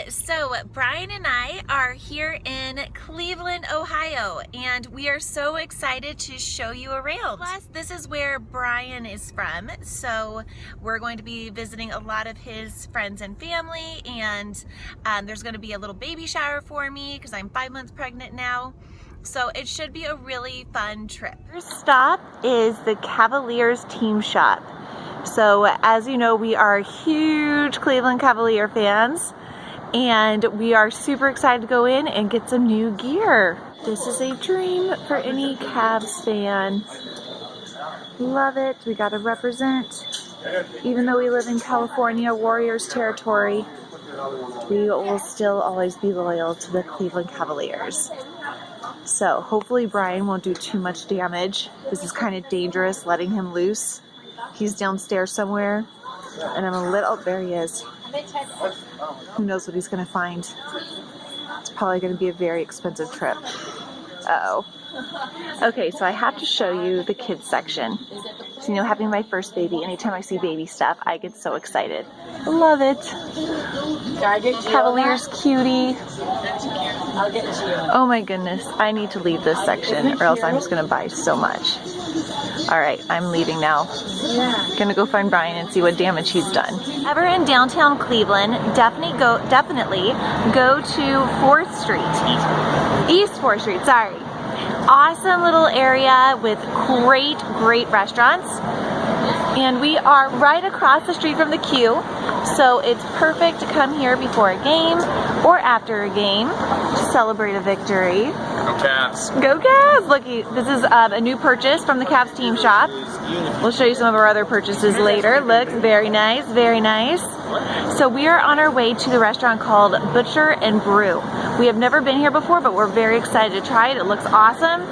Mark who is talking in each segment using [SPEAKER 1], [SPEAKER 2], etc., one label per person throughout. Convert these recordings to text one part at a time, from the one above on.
[SPEAKER 1] So Bryan and I are here in Cleveland, Ohio, and we are so excited to show you around. Plus, this is where Bryan is from, so we're going to be visiting a lot of his friends and family, and there's going to be a little baby shower for me because I'm 5 months pregnant now. So it should be a really fun trip. First stop is the Cavaliers team shop. So as you know, we are huge Cleveland Cavalier fans, and we are super excited to go in and get some new gear. This is a dream for any Cavs fan. Love it. We got to represent. Even though we live in California, Warriors territory, we will still always be loyal to the Cleveland Cavaliers. So hopefully Bryan won't do too much damage. This is kind of dangerous letting him loose. He's downstairs somewhere, and I'm a little, there he is. Who knows what he's gonna find. It's probably gonna be a very expensive trip. Uh-oh. Okay, so I have to show you the kids section. So, you know, having my first baby, anytime I see baby stuff, I get so excited. Love it. Cavaliers cutie.
[SPEAKER 2] I'll get you.
[SPEAKER 1] Oh my goodness, I need to leave this section or else I'm just gonna buy so much. All right, I'm leaving now. Gonna go find Bryan and see what damage he's done. Ever in downtown Cleveland, definitely go to 4th Street. East 4th Street, sorry. Awesome little area with great restaurants. And we are right across the street from the Q, so it's perfect to come here before a game or after a game to celebrate a victory.
[SPEAKER 3] Go Cavs!
[SPEAKER 1] Go Cavs! Look, this is a new purchase from the Cavs team shop. We'll show you some of our other purchases later. Looks very nice, very nice. So we are on our way to the restaurant called Butcher and Brew. We have never been here before, but we're very excited to try it. It looks awesome.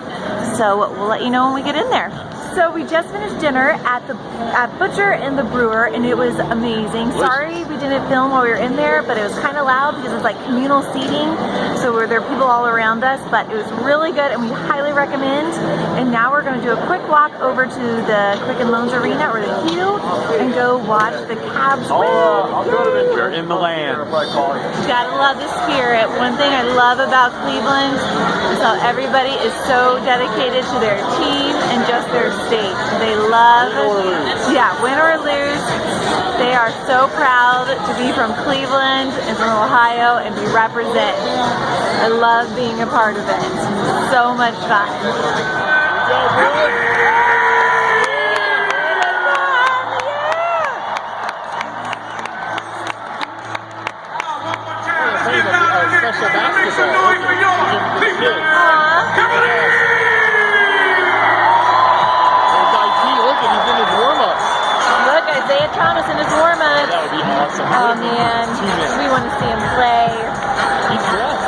[SPEAKER 1] So we'll let you know when we get in there. So we just finished dinner at Butcher and the Brewer, and it was amazing. Sorry we didn't film while we were in there, but it was kind of loud because it's like communal seating, so there are people all around us, but it was really good and we highly recommend. And now we're going to do a quick walk over to the Quicken Loans Arena, or the Q, and go watch the Cavs win.
[SPEAKER 3] We're in Milan.
[SPEAKER 1] You gotta love the spirit. One thing I love about Cleveland is how everybody is so dedicated to their team and just their state. They love, win or lose, they are so proud to be from Cleveland and from Ohio and be represent. I love being a part of it. It's so much fun. Thomas in his warm-ups.
[SPEAKER 3] That would be awesome.
[SPEAKER 1] Oh man, we want to see him play.
[SPEAKER 3] He's dressed.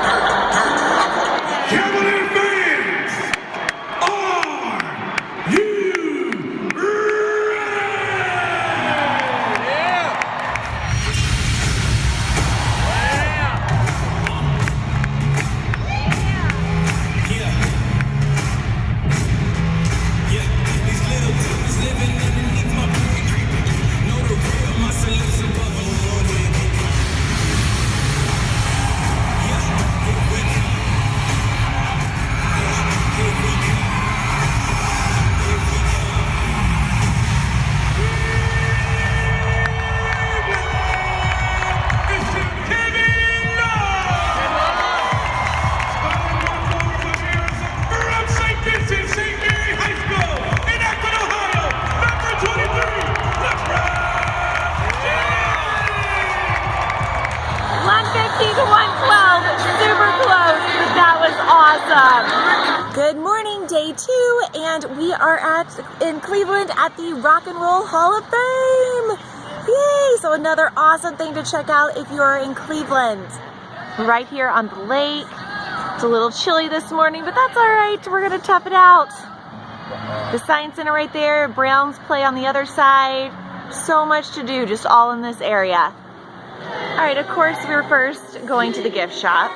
[SPEAKER 4] Cavalier fans, are you ready?
[SPEAKER 3] Yeah.
[SPEAKER 4] These little dudes living underneath my concrete. Know the real muscle is above the Lord.
[SPEAKER 1] Good morning, day 2, and we are in Cleveland at the Rock and Roll Hall of Fame. Yay! So another awesome thing to check out if you are in Cleveland. Right here on the lake. It's a little chilly this morning, but that's all right. We're gonna tough it out. The Science Center right there. Browns play on the other side. So much to do, just all in this area. All right, of course, we were first going to the gift shop.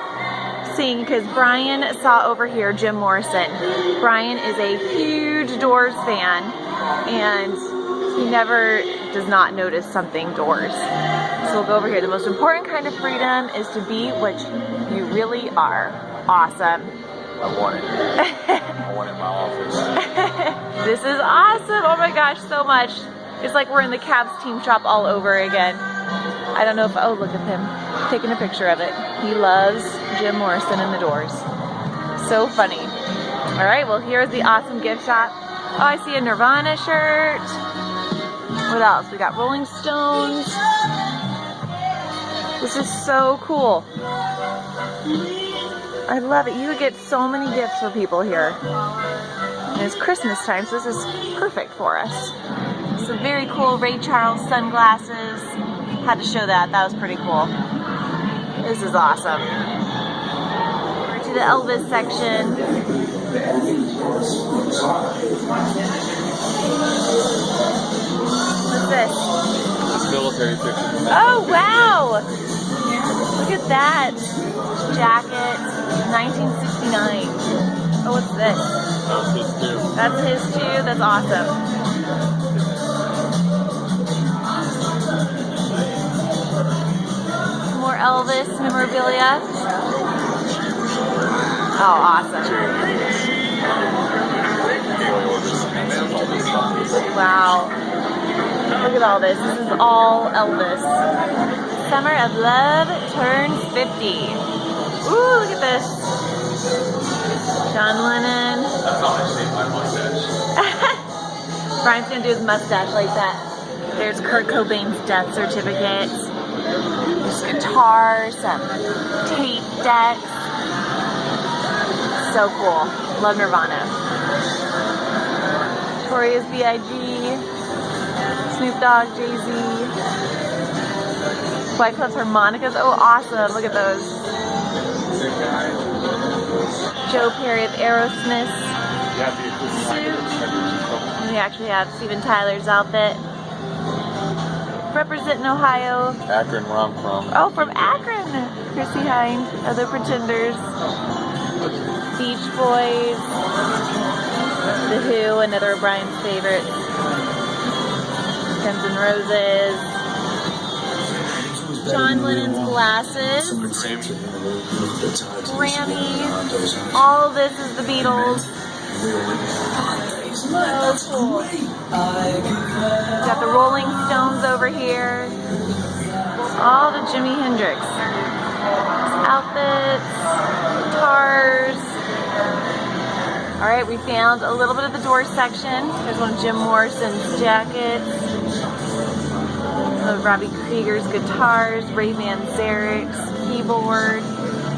[SPEAKER 1] Seeing, because Bryan saw over here Jim Morrison. Bryan is a huge Doors fan, and he never does not notice something doors. So we'll go over here. The most important kind of freedom is to be what you really are. Awesome.
[SPEAKER 3] I want it. I want it in my office.
[SPEAKER 1] This is awesome. Oh my gosh, so much. It's like we're in the Cavs team shop all over again. I don't know if, oh, look at him taking a picture of it. He loves Jim Morrison and the Doors. So funny. All right, well, here's the awesome gift shop. Oh, I see a Nirvana shirt. What else? We got Rolling Stones. This is so cool. I love it. You could get so many gifts for people here. And it's Christmas time, so this is perfect for us. Some very cool Ray Charles sunglasses. Had to show that. That was pretty cool. This is awesome. We're to the Elvis section. What's this?
[SPEAKER 3] It's military picture.
[SPEAKER 1] Oh, wow! Look at that. Jacket, 1969. Oh, what's this?
[SPEAKER 3] That was his too.
[SPEAKER 1] That's his too? That's awesome. More Elvis memorabilia. Oh, awesome. Wow. Look at all this. This is all Elvis. Summer of Love turns 50. Ooh, look at this. John Lennon.
[SPEAKER 3] That's how I shave my mustache.
[SPEAKER 1] Brian's gonna do his mustache like that. There's Kurt Cobain's death certificate. There's guitars, some tape decks. So cool. Love Nirvana. Notorious B.I.G. Snoop Dogg, Jay-Z. White Club's harmonicas. Oh, awesome. Look at those. Joe Perry of Aerosmith suit. And we actually have Steven Tyler's outfit. Representing Ohio.
[SPEAKER 3] Akron, where I'm from.
[SPEAKER 1] Oh, from Akron. Chrissy Hynde, Other Pretenders. Beach Boys. The Who, another of Brian's favorites. Guns N' Roses. John Lennon's glasses. Grammy. All this is the Beatles. So cool. We've got the Rolling Stones over here. All the Jimi Hendrix outfits, guitars. All right, we found a little bit of the Doors section. There's one of Jim Morrison's jackets. Some of Robbie Krieger's guitars, Ray Manzarek's keyboard.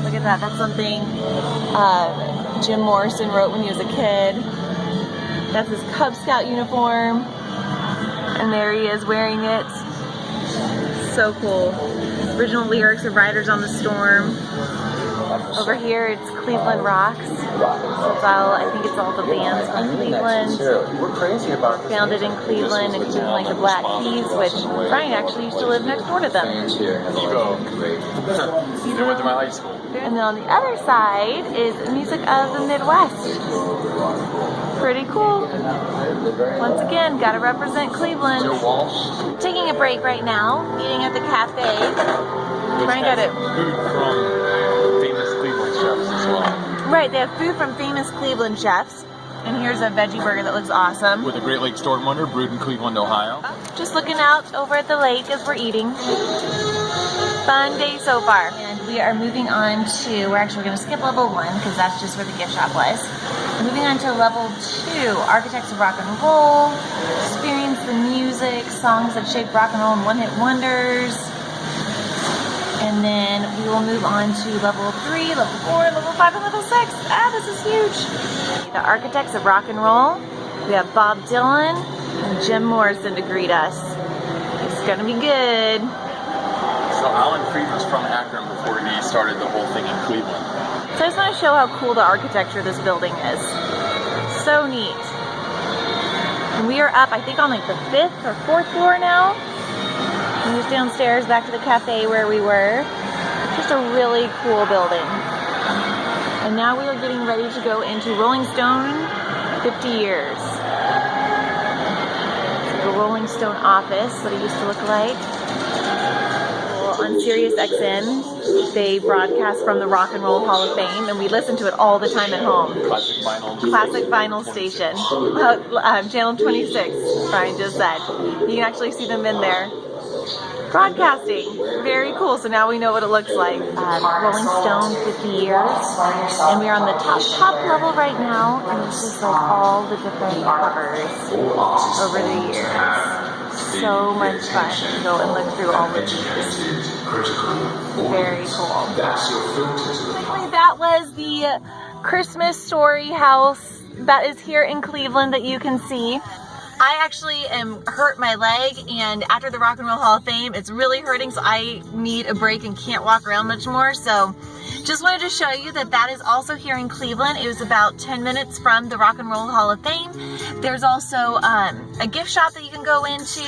[SPEAKER 1] Look at that. That's something Jim Morrison wrote when he was a kid. That's his Cub Scout uniform. And there he is wearing it. So cool. Original lyrics of Riders on the Storm. Over here it's Cleveland Rocks. So it's all, I think it's all the bands from Cleveland.
[SPEAKER 3] We're crazy about this.
[SPEAKER 1] Founded in Cleveland, including like the Black Keys, which Brian actually used to live next door to them.
[SPEAKER 3] Evo. You went to my high school.
[SPEAKER 1] And then on the other side is music of the Midwest. Pretty cool. Once again, gotta represent Cleveland.
[SPEAKER 3] Joe Walsh.
[SPEAKER 1] Taking a break right now, eating at the cafe. Brian got it.
[SPEAKER 3] Food from famous Cleveland chefs as well.
[SPEAKER 1] Right, they have food from famous Cleveland chefs. And here's a veggie burger that looks awesome.
[SPEAKER 3] With a Great Lakes Storm Wonder, brewed in Cleveland, Ohio.
[SPEAKER 1] Just looking out over at the lake as we're eating. Fun day so far. And we are moving on to, we're actually going to skip level 1 because that's just where the gift shop was. We're moving on to level 2, Architects of Rock and Roll. Experience the music, songs that shaped rock and roll and one-hit wonders. And then we will move on to level 3, level 4, level 5, and level 6. Ah, this is huge. The Architects of Rock and Roll. We have Bob Dylan and Jim Morrison to greet us. It's gonna be good.
[SPEAKER 3] So Alan Freed was from Akron before he started the whole thing in Cleveland.
[SPEAKER 1] So I just want to show how cool the architecture of this building is. So neat. And we are up, I think, on like the 5th or 4th floor now. And just downstairs back to the cafe where we were. Just a really cool building. And now we are getting ready to go into Rolling Stone 50 years. the Rolling Stone office, what it used to look like. Well, on Sirius XM, they broadcast from the Rock and Roll Hall of Fame, and we listen to it all the time at home. Classic vinyl station. Channel 26, Brian just said. You can actually see them in there broadcasting. Very cool. So now we know what it looks like. Rolling Stone 50 years, and we're on the top level right now, and it's just like all the different covers over the years. So much fun to go and look through all of these. Very cool. Anyway, that was the Christmas Story house that is here in Cleveland that you can see. I actually am hurt my leg, and after the Rock and Roll Hall of Fame, it's really hurting, so I need a break and can't walk around much more. So just wanted to show you that that is also here in Cleveland. It was about 10 minutes from the Rock and Roll Hall of Fame. There's also a gift shop that you can go into,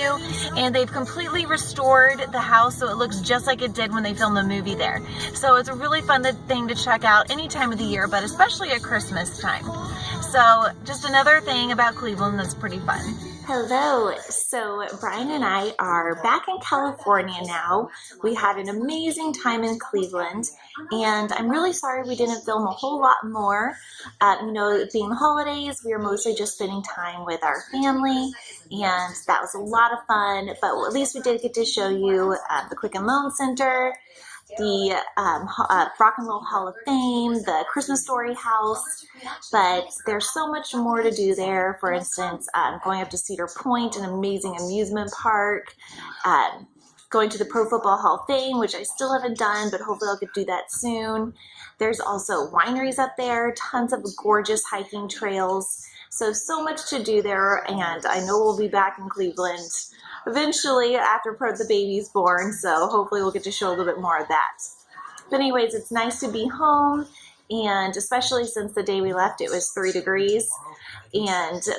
[SPEAKER 1] and they've completely restored the house so it looks just like it did when they filmed the movie there. So it's a really fun thing to check out any time of the year, but especially at Christmas time. So just another thing about Cleveland that's pretty fun. Hello, so Brian and I are back in California now. We had an amazing time in Cleveland, and I'm really sorry we didn't film a whole lot more. You know, being the holidays, we were mostly just spending time with our family, and that was a lot of fun, but at least we did get to show you the Quicken Loans Center, the Rock and Roll Hall of Fame, the Christmas Story house, but there's so much more to do there. For instance, going up to Cedar Point, an amazing amusement park, going to the Pro Football Hall of Fame, which I still haven't done, but hopefully I'll get to do that soon. There's also wineries up there, tons of gorgeous hiking trails, so much to do there, and I know we'll be back in Cleveland eventually after the baby's born, so hopefully we'll get to show a little bit more of that. But anyways, it's nice to be home, and especially since the day we left it was 3 degrees,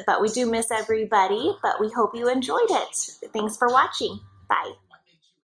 [SPEAKER 1] but we do miss everybody, but we hope you enjoyed it. Thanks for watching. Bye.